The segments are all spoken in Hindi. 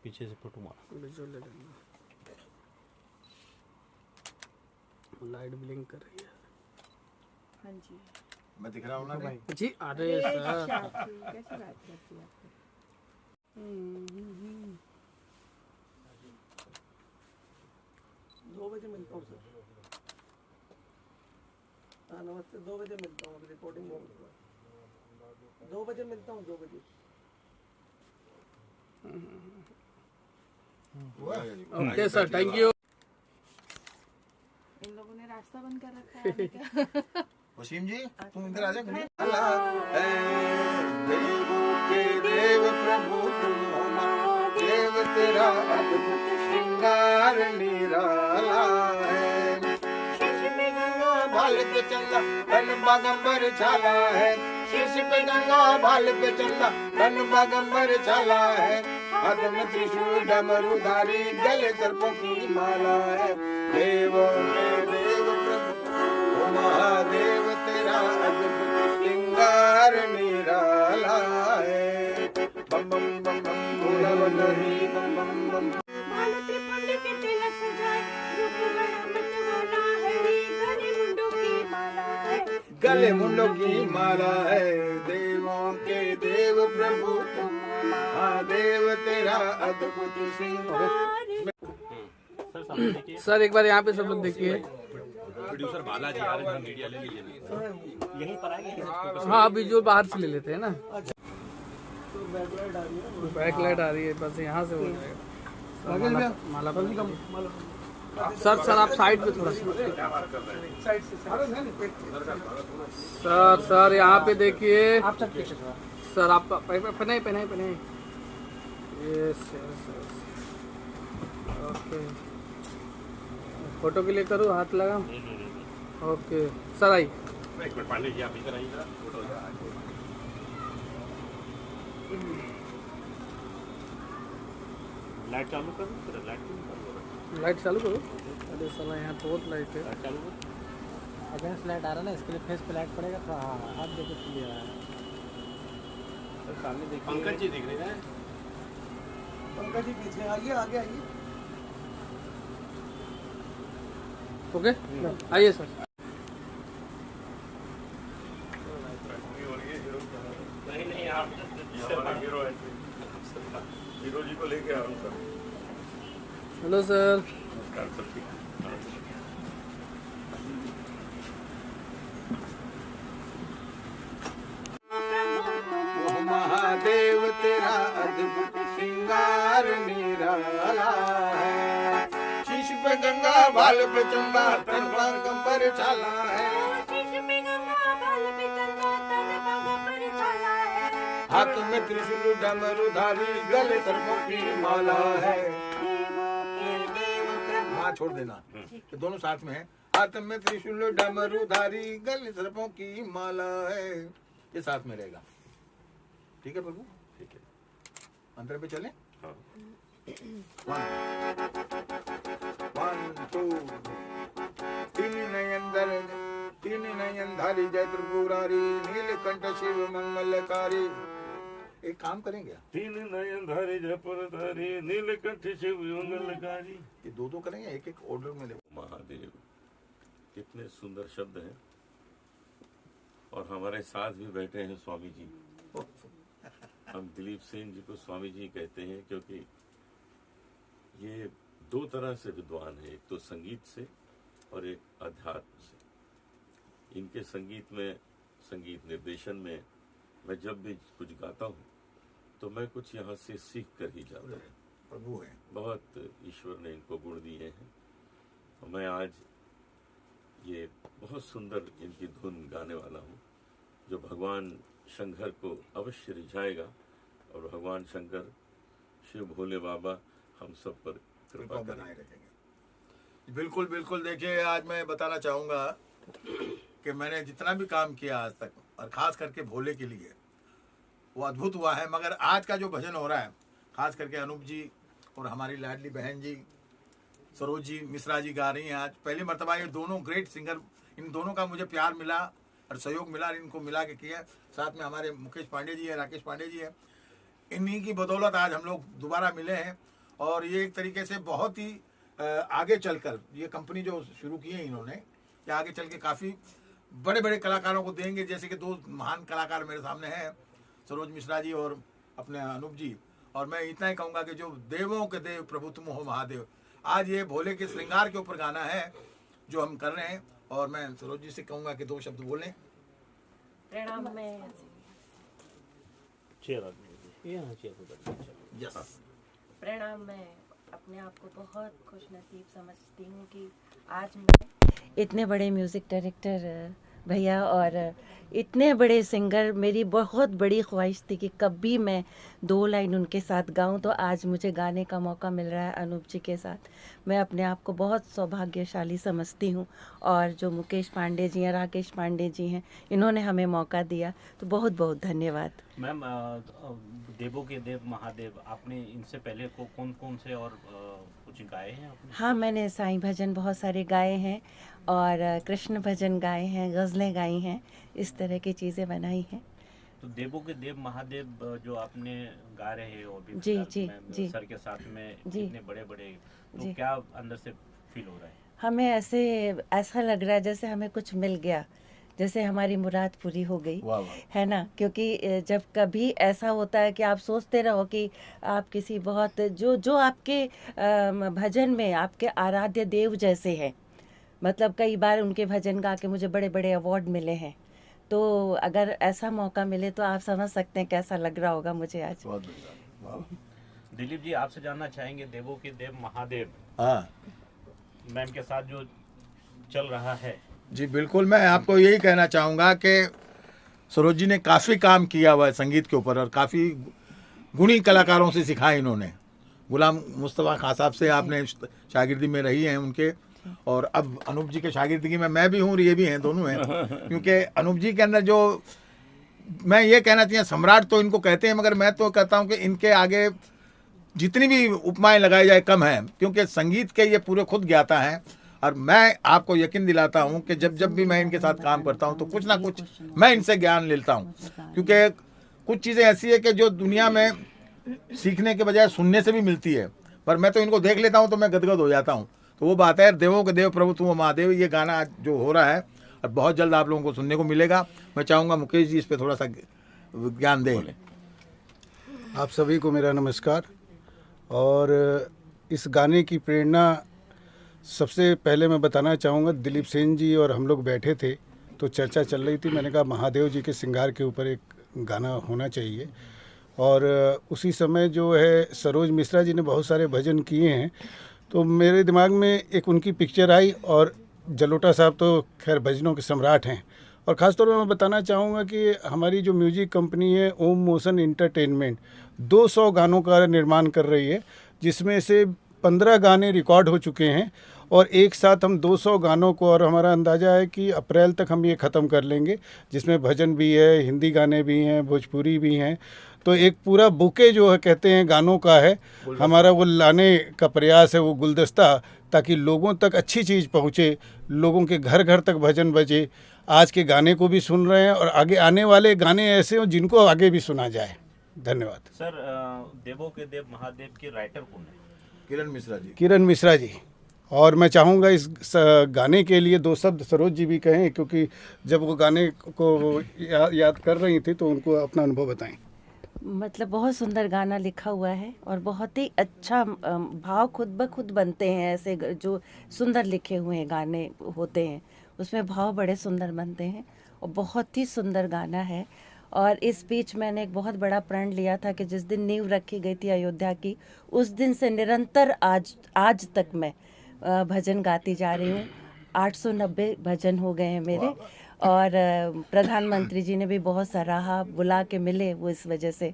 पीछे से फोटो मारा। लाइट ब्लिंक कर रही है। हाँ जी मैं दिख रहा हूँ ना भाई जी। अरे सर कैसी बात करती है आप? 2 बजे मिलता हूँ सर। हाँ नमस्ते, 2 बजे मिलता हूँ, अभी रिपोर्टिंग में हूँ। 2 बजे मिलता हूँ, 2 बजे। Okay sir, thank you. इन लोगों ने रास्ता बंद कर रखा है क्या? वसीम जी तुम इधर आ जाओ। अल्लाह है देव के देव प्रभु तुम हो देव, तेरा अद्भुत श्रृंगार निराला है। शीश पे गंगा भाल पे चंदा तन बागंबर छाला है। शीश पे गंगा भाल पे चंदा तन बागंबर छाला है। हाथ में त्रिशूल डमरूधारी गले सर्पों की माला है। देवों के देव प्रभु ओ महादेव, तेरा अद्भुत श्रृंगार निराला है। बम बम बम बम भोला बलरी बम बम बम। भाल त्रिपुंड के तिलक सजाए, रूप बड़ा मतवाला है, गले मुंडों की माला है। गले मुंडों की माला है। देवों के देव प्रभु तुम महादेव, तेरा अद्भुत श्रृंगार। सर सामने देखिए। सर एक बार यहाँ पे सब लोग देखिए। प्रोड्यूसर बालाजी आ रहे हैं, मीडिया ले लीजिए। यहीं पर आएंगे। हाँ विजुअल बाहर से ले लेते हैं ना। बैकलाइट आ रही है, बस यहाँ से हो जाएगा। माला सर आप साइड पे थोड़ा सर यहाँ पे देखिए। सर आप पहनाए। Yes okay. फोटो के लिए करूँ, हाथ लगा। Okay sir I. एक मिनट पांडे जी आप इधर आइए जरा, फोटो लाइट चालू करो। लाइट चालू करो। अरे साला यहाँ तो बहुत लाइट है। लाइट चालू करो। अगेंस्ट लाइट आ रहा है ना, इसके लिए फेस पे लाइट पड़ेगा तो। हाँ आप देखो क्लियर है। सामने देखिए, पंकज जी दिख रहे हैं। पंकज जी पीछे आइए, आगे आइए। ओके आइए सर। नहीं आप हीरो जी को लेके आ रहा हूँ सर। Hello sir. नमस्कार सर। ठीक महादेव, तेरा अद्भुत श्रृंगार निराला है। शीश पे गंगा भाल पे चंदा तन बागंबर छाला है। शीश पे गंगा भाल पे चंदा तन बागंबर छाला है। हाथ में त्रिशूल डमरूधारी गले सर्पों की माला है। हाँ छोड़ देना, ये दोनों साथ में है। हाथ में त्रिशूल डमरूधारी गले सर्पों की माला है। ये साथ में रहेगा। ठीक है प्रभु, ठीक है। अंतर पे चले। हाँ। 1 2 तीन नयन धारी जय त्रिपुरारी नीलकंठ शिव मंगलकारी। एक काम करेंगे, तीन नयन धारी जयपुर धारी नीलकंठ शिव मंगलकारी। ये दो करेंगे, एक एक ऑर्डर में देखो। महादेव, कितने सुंदर शब्द हैं। और हमारे साथ भी बैठे हैं स्वामी जी। हम दिलीप सेन जी को स्वामी जी कहते हैं क्योंकि ये दो तरह से विद्वान है, एक तो संगीत से और एक अध्यात्म से। इनके संगीत में, संगीत निर्देशन में मैं जब भी कुछ गाता हूँ तो मैं कुछ यहाँ से सीख कर ही जाता हूँ। प्रभु है, बहुत ईश्वर ने इनको गुण दिए हैं। और मैं आज ये बहुत सुंदर इनकी धुन गाने वाला हूँ जो भगवान शंकर को अवश्य रिझाएगा। और भगवान शंकर, शिव भोले बाबा हम सब पर कृपा बनाए रखेंगे। बिल्कुल बिल्कुल। देखिए आज मैं बताना चाहूँगा कि मैंने जितना भी काम किया आज तक, और ख़ास करके भोले के लिए, वो अद्भुत हुआ है। मगर आज का जो भजन हो रहा है, ख़ास करके अनूप जी और हमारी लाडली बहन जी सरोज जी मिश्रा जी गा रही हैं आज। पहली मर्तबा ये दोनों ग्रेट सिंगर, इन दोनों का मुझे प्यार मिला और सहयोग मिला, इनको मिला के किया। साथ में हमारे मुकेश पांडे जी है, राकेश पांडे जी है। इन्हीं की बदौलत आज हम लोग दोबारा मिले हैं। और ये एक तरीके से बहुत ही आगे चलकर ये कंपनी जो शुरू की है इन्होंने, ये आगे चल के काफ़ी बड़े बड़े कलाकारों को देंगे। जैसे कि 2 महान कलाकार मेरे सामने हैं, सरोज मिश्रा जी और अपने अनूप जी। और मैं इतना ही कहूँगा कि जो देवों के देव प्रभु तुम हो महादेव, आज ये भोले के श्रृंगार के ऊपर गाना है जो हम कर रहे हैं। और मैं सरोज जी से कहूँगा कि 2 शब्द बोलें। प्रणाम। मैं यस प्रणाम। मैं अपने आप को बहुत खुश नसीब समझती हूँ कि आज मैं इतने बड़े म्यूज़िक डायरेक्टर भैया और इतने बड़े सिंगर, मेरी बहुत बड़ी ख्वाहिश थी कि कभी मैं 2 लाइन उनके साथ गाऊं, तो आज मुझे गाने का मौका मिल रहा है अनूप जी के साथ। मैं अपने आप को बहुत सौभाग्यशाली समझती हूं। और जो मुकेश पांडे जी हैं, राकेश पांडे जी हैं, इन्होंने हमें मौका दिया, तो बहुत बहुत धन्यवाद। मैम, देवों के देव महादेव, आपने इनसे पहले को कौन से और कुछ गाए हैं आपने? हाँ, मैंने साईं भजन बहुत सारे गाए हैं और कृष्ण भजन गाए हैं, गज़लें गाई हैं, इस तरह की चीज़ें बनाई हैं। तो देवों के देव महादेव जो आपने गा रहे हो अभी जी, जी, जी। सर के साथ में, जी। इतने बड़े बड़े, तो जी। क्या अंदर से फील हो रहा है? हमें ऐसा लग रहा है जैसे हमें कुछ मिल गया, जैसे हमारी मुराद पूरी हो गई। वाह वाह। है ना? क्योंकि जब कभी ऐसा होता है कि आप सोचते रहो कि आप किसी बहुत जो आपके भजन में आपके आराध्य देव जैसे हैं, मतलब कई बार उनके भजन गा के मुझे बड़े बड़े अवार्ड मिले हैं। तो अगर ऐसा मौका मिले तो आप समझ सकते हैं कैसा लग रहा होगा मुझे आज। बहुत बढ़िया। वाह। दिलीप जी, आपसे जानना चाहेंगे, देवों के देव महादेव हाँ मैम के साथ जो चल रहा है। जी बिल्कुल, मैं आपको यही कहना चाहूँगा कि सरोज जी ने काफ़ी काम किया हुआ है संगीत के ऊपर और काफ़ी गुणी कलाकारों से सिखाया इन्होंने। गुलाम मुस्तफ़ा खां साहब से आपने शागिर्दी में रही हैं उनके, और अब अनूप जी के शागिर्दगी में मैं भी हूँ और ये भी हैं, दोनों हैं। क्योंकि अनूप जी के अंदर जो, मैं ये कहना चाहिए, सम्राट तो इनको कहते हैं, मगर मैं तो कहता हूँ कि इनके आगे जितनी भी उपमाएं लगाई जाए कम है, क्योंकि संगीत के ये पूरे खुद ज्ञाता हैं। और मैं आपको यकीन दिलाता हूँ कि जब भी मैं इनके साथ काम करता हूँ तो कुछ ना कुछ मैं इनसे ज्ञान लेता हूँ, क्योंकि कुछ चीज़ें ऐसी है कि जो दुनिया में सीखने के बजाय सुनने से भी मिलती है, पर मैं तो इनको देख लेता हूँ तो मैं गदगद हो जाता हूँ। तो वो बात है, देवों के देव प्रभु तुम महादेव, ये गाना जो हो रहा है और बहुत जल्द आप लोगों को सुनने को मिलेगा। मैं चाहूँगा मुकेश जी इस पर थोड़ा सा ज्ञान दें। आप सभी को मेरा नमस्कार। और इस गाने की प्रेरणा सबसे पहले मैं बताना चाहूँगा, दिलीप सेन जी और हम लोग बैठे थे तो चर्चा चल रही थी। मैंने कहा महादेव जी के श्रृंगार के ऊपर एक गाना होना चाहिए। और उसी समय जो है सरोज मिश्रा जी ने बहुत सारे भजन किए हैं, तो मेरे दिमाग में एक उनकी पिक्चर आई। और जलोटा साहब तो खैर भजनों के सम्राट हैं। और ख़ास तौर पर मैं बताना चाहूँगा कि हमारी जो म्यूजिक कंपनी है ओम मोशन एंटरटेनमेंट 200 गानों का निर्माण कर रही है, जिसमें से 15 गाने रिकॉर्ड हो चुके हैं। और एक साथ हम 200 गानों को, और हमारा अंदाज़ा है कि अप्रैल तक हम ये ख़त्म कर लेंगे, जिसमें भजन भी है, हिंदी गाने भी हैं, भोजपुरी भी हैं। तो एक पूरा बुके जो है कहते हैं गानों का है हमारा, वो लाने का प्रयास है, वो गुलदस्ता, ताकि लोगों तक अच्छी चीज़ पहुँचे, लोगों के घर घर तक भजन बजे। आज के गाने को भी सुन रहे हैं और आगे आने वाले गाने ऐसे हों जिनको आगे भी सुना जाए। धन्यवाद। सर, देवों के देव महादेव के राइटर कौन है? किरण मिश्रा जी। किरण मिश्रा जी। और मैं चाहूँगा इस गाने के लिए 2 शब्द सरोज जी भी कहें, क्योंकि जब वो गाने को याद कर रही थी तो उनको अपना अनुभव बताएं। मतलब बहुत सुंदर गाना लिखा हुआ है और बहुत ही अच्छा भाव खुद ब खुद बनते हैं। ऐसे जो सुंदर लिखे हुए गाने होते हैं उसमें भाव बड़े सुंदर बनते हैं और बहुत ही सुंदर गाना है। और इस बीच मैंने एक बहुत बड़ा प्रण लिया था कि जिस दिन नींव रखी गई थी अयोध्या की, उस दिन से निरंतर आज तक मैं भजन गाती जा रही हूँ। 890 भजन हो गए हैं मेरे। और प्रधानमंत्री जी ने भी बहुत सराहा, बुला के मिले वो इस वजह से।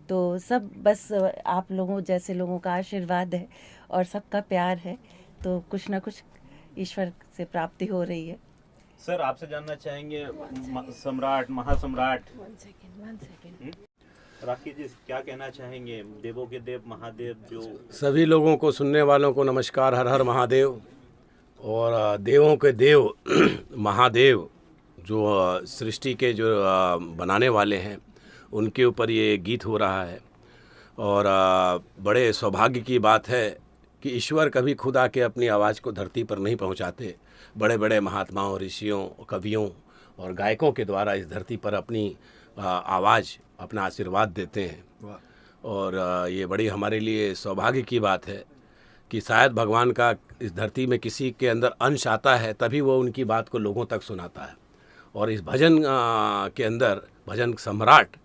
तो सब बस आप लोगों जैसे लोगों का आशीर्वाद है और सबका प्यार है, तो कुछ ना कुछ ईश्वर से प्राप्ति हो रही है। सर, आपसे जानना चाहेंगे, सम्राट, महासम्राट राखी जी क्या कहना चाहेंगे? देवों के देव महादेव जो सभी लोगों को, सुनने वालों को नमस्कार, हर हर महादेव। और देवों के देव महादेव जो सृष्टि के जो बनाने वाले हैं, उनके ऊपर ये गीत हो रहा है। और बड़े सौभाग्य की बात है कि ईश्वर कभी खुद आके अपनी आवाज़ को धरती पर नहीं पहुंचाते, बड़े बड़े महात्माओं, ऋषियों, कवियों और गायकों के द्वारा इस धरती पर अपनी आवाज़, अपना आशीर्वाद देते हैं। और ये बड़ी हमारे लिए सौभाग्य की बात है कि शायद भगवान का इस धरती में किसी के अंदर अंश आता है, तभी वो उनकी बात को लोगों तक सुनाता है। और इस भजन के अंदर भजन सम्राट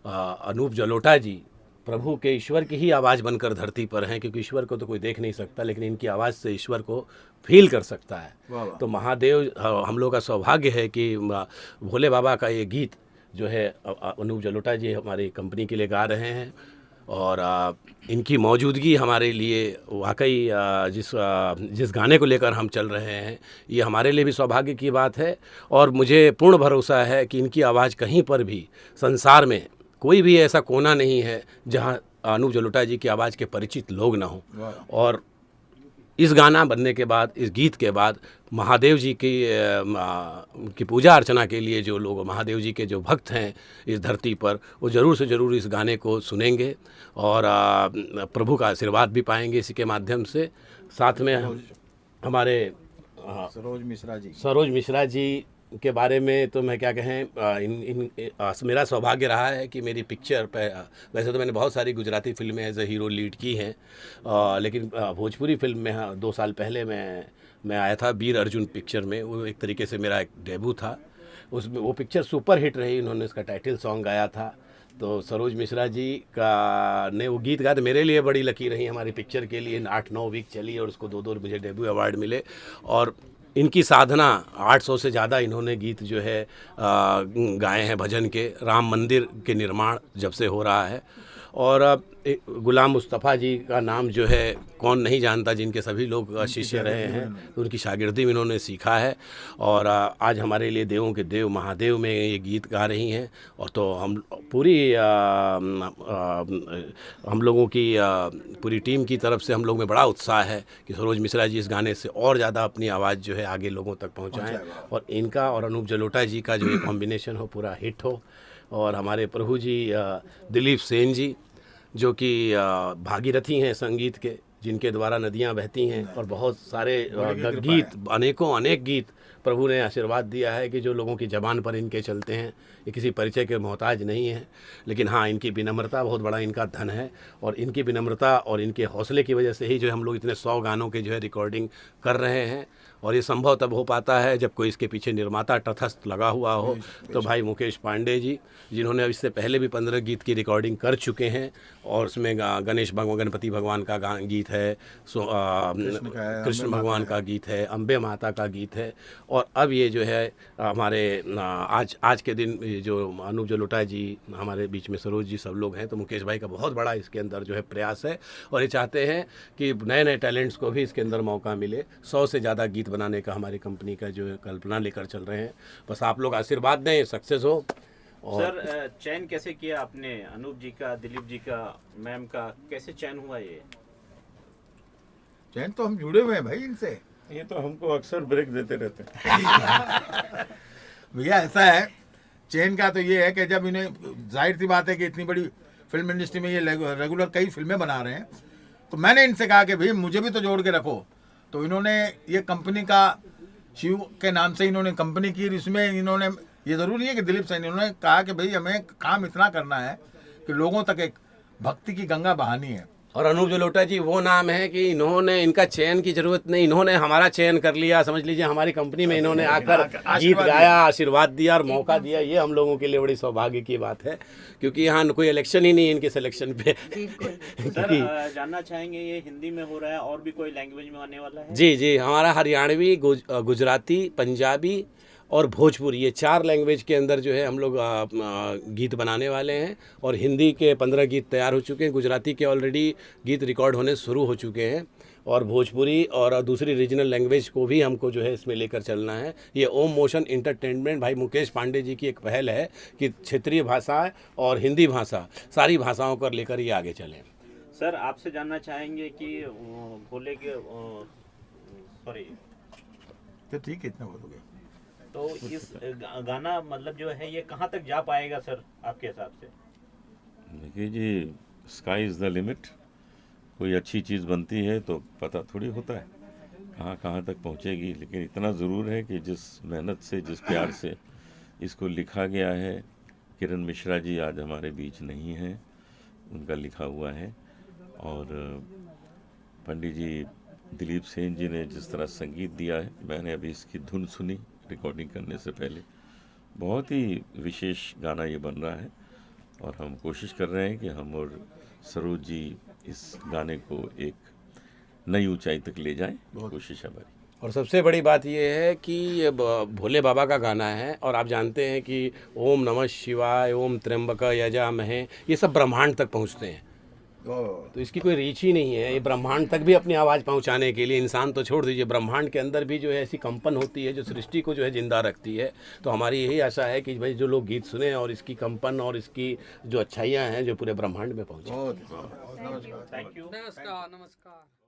अनूप जलोटा जी प्रभु के, ईश्वर की ही आवाज़ बनकर धरती पर हैं, क्योंकि ईश्वर को तो कोई देख नहीं सकता, लेकिन इनकी आवाज़ से ईश्वर को फील कर सकता है। तो महादेव, हम लोग का सौभाग्य है कि भोले बाबा का ये गीत जो है अनूप जलोटा जी हमारी कंपनी के लिए गा रहे हैं। और इनकी मौजूदगी हमारे लिए वाकई जिस गाने को लेकर हम चल रहे हैं, ये हमारे लिए भी सौभाग्य की बात है। और मुझे पूर्ण भरोसा है कि इनकी आवाज़ कहीं पर भी संसार में कोई भी ऐसा कोना नहीं है जहां अनूप जलोटा जी की आवाज़ के परिचित लोग ना हों। और इस गाना बनने के बाद, इस गीत के बाद महादेव जी की पूजा अर्चना के लिए जो लोग, महादेव जी के जो भक्त हैं इस धरती पर, वो ज़रूर से ज़रूर इस गाने को सुनेंगे और प्रभु का आशीर्वाद भी पाएंगे इसी के माध्यम से। साथ में हमारे सरोज मिश्रा जी के बारे में तो मैं क्या कहें, मेरा सौभाग्य रहा है कि मेरी पिक्चर पे, वैसे तो मैंने बहुत सारी गुजराती फिल्में एज ए हीरो लीड की हैं, लेकिन भोजपुरी फिल्म में 2 साल पहले मैं आया था वीर अर्जुन पिक्चर में। वो एक तरीके से मेरा एक डेब्यू था उसमें। वो पिक्चर सुपर हिट रही, उन्होंने उसका टाइटल सॉन्ग गाया था। तो सरोज मिश्रा जी का ने वो गीत गाया, तो मेरे लिए बड़ी लकी रही हमारी पिक्चर के लिए। 8-9 वीक चली और उसको 2 मुझे डेब्यू अवार्ड मिले। और इनकी साधना 800 से ज़्यादा इन्होंने गीत जो है गाए हैं भजन के। राम मंदिर के निर्माण जब से हो रहा है, और गुलाम मुस्तफ़ा जी का नाम जो है कौन नहीं जानता, जिनके सभी लोग शिष्य रहे हैं, तो उनकी शागिर्दी में इन्होंने सीखा है। और आज हमारे लिए देवों के देव महादेव में ये गीत गा रही हैं। और तो हम पूरी हम लोगों की पूरी टीम की तरफ से हम लोग में बड़ा उत्साह है कि सरोज मिश्रा जी इस गाने से और ज़्यादा अपनी आवाज़ जो है आगे लोगों तक पहुँचाएँ, और इनका और अनूप जलोटा जी का जो कॉम्बिनेशन हो पूरा हिट हो। और हमारे प्रभु जी दिलीप सेन जी, जो कि भागीरथी हैं संगीत के, जिनके द्वारा नदियां बहती हैं, और बहुत सारे गीत, अनेक गीत प्रभु ने आशीर्वाद दिया है कि जो लोगों की ज़बान पर इनके चलते हैं। ये किसी परिचय के मोहताज नहीं है, लेकिन हाँ, इनकी विनम्रता बहुत बड़ा इनका धन है। और इनकी विनम्रता और इनके हौसले की वजह से ही जो हम लोग इतने 100 गानों के जो है रिकॉर्डिंग कर रहे हैं। और ये संभव तब हो पाता है जब कोई इसके पीछे निर्माता तटस्थ लगा हुआ हो। तो भाई मुकेश पांडे जी, जिन्होंने इससे पहले भी 15 गीत की रिकॉर्डिंग कर चुके हैं, और उसमें गणपति भगवान का गीत है, कृष्ण भगवान का गीत है, अम्बे माता का गीत है। और अब ये जो है हमारे आज के दिन जो अनूप जलोटा जी हमारे बीच में, सरोज जी, सब लोग हैं। तो मुकेश भाई का बहुत बड़ा इसके अंदर जो है प्रयास है, और ये चाहते हैं कि नए नए टैलेंट्स को भी इसके अंदर मौका मिले। 100 से ज़्यादा गीत बनाने का हमारी कंपनी का जो है कल्पना लेकर चल रहे हैं। बस आप लोग आशीर्वाद दें, सक्सेस हो। और सर, चयन कैसे किया आपने अनूप जी का, दिलीप जी का, मैम का, कैसे चयन हुआ? ये चयन तो हम जुड़े हुए हैं भाई इनसे। ये तो हमको अक्सर ब्रेक देते रहते हैं। भैया ऐसा है, चयन का तो ये है कि जब इन्हें, जाहिर सी बात है कि इतनी बड़ी फिल्म इंडस्ट्री में ये रेगुलर कई फिल्में बना रहे हैं, तो मैंने इनसे कहा कि भाई मुझे भी तो जोड़ के रखो। तो इन्होंने ये कंपनी का, शिव के नाम से इन्होंने कंपनी की। इसमें इन्होंने, ये ज़रूरी है कि दिलीप सैन, इन्होंने कहा कि भाई हमें काम इतना करना है कि लोगों तक एक भक्ति की गंगा बहानी है। और अनूप जलोटा जी वो नाम है कि इन्होंने, इनका चयन की जरूरत नहीं, इन्होंने हमारा चयन कर लिया। समझ लीजिए हमारी कंपनी में इन्होंने आकर गीत गाया, आशीर्वाद दिया और मौका दिया। ये हम लोगों के लिए बड़ी सौभाग्य की बात है, क्योंकि यहाँ कोई इलेक्शन ही नहीं है इनके सिलेक्शन पे। सर, जानना चाहेंगे ये हिंदी में हो रहा है और भी कोई लैंग्वेज में आने वाला है? जी, हमारा हरियाणवी, गुजराती, पंजाबी और भोजपुरी, ये 4 लैंग्वेज के अंदर जो है हम लोग गीत बनाने वाले हैं। और हिंदी के 15 गीत तैयार हो चुके हैं, गुजराती के ऑलरेडी गीत रिकॉर्ड होने शुरू हो चुके हैं, और भोजपुरी और दूसरी रीजनल लैंग्वेज को भी हमको जो है इसमें लेकर चलना है। ये ओम मोशन इंटरटेनमेंट भाई मुकेश पांडे जी की एक पहल है कि क्षेत्रीय भाषा और हिंदी भाषा, सारी भाषाओं को लेकर ये आगे चलें। सर, आपसे जानना चाहेंगे कि भोले के, सॉरी, तो ठीक है, इतना बोल दोगे तो इस गाना मतलब जो है ये कहाँ तक जा पाएगा सर आपके हिसाब से? देखिए जी, स्काई इज़ द लिमिट। कोई अच्छी चीज़ बनती है तो पता थोड़ी होता है कहाँ कहाँ तक पहुँचेगी, लेकिन इतना ज़रूर है कि जिस मेहनत से, जिस प्यार से इसको लिखा गया है, किरण मिश्रा जी आज हमारे बीच नहीं हैं, उनका लिखा हुआ है, और पंडित जी दिलीप सेन जी ने जिस तरह संगीत दिया है, मैंने अभी इसकी धुन सुनी रिकॉर्डिंग करने से पहले। बहुत ही विशेष गाना ये बन रहा है और हम कोशिश कर रहे हैं कि हम और सरोज जी इस गाने को एक नई ऊंचाई तक ले जाएं। कोशिश है हमारी। और सबसे बड़ी बात ये है कि ये भोले बाबा का गाना है, और आप जानते हैं कि ओम नमः शिवाय, ओम त्र्यंबक यजामहे, ये सब ब्रह्मांड तक पहुंचते हैं। तो इसकी कोई रीच ही नहीं है, ये ब्रह्मांड तक भी अपनी आवाज़ पहुंचाने के लिए, इंसान तो छोड़ दीजिए, ब्रह्मांड के अंदर भी जो है ऐसी कंपन होती है जो सृष्टि को जो है जिंदा रखती है। तो हमारी यही आशा है कि भाई जो लोग गीत सुने और इसकी कंपन और इसकी जो अच्छाइयाँ हैं जो पूरे ब्रह्मांड में पहुँचे। Thank you. नमस्कार।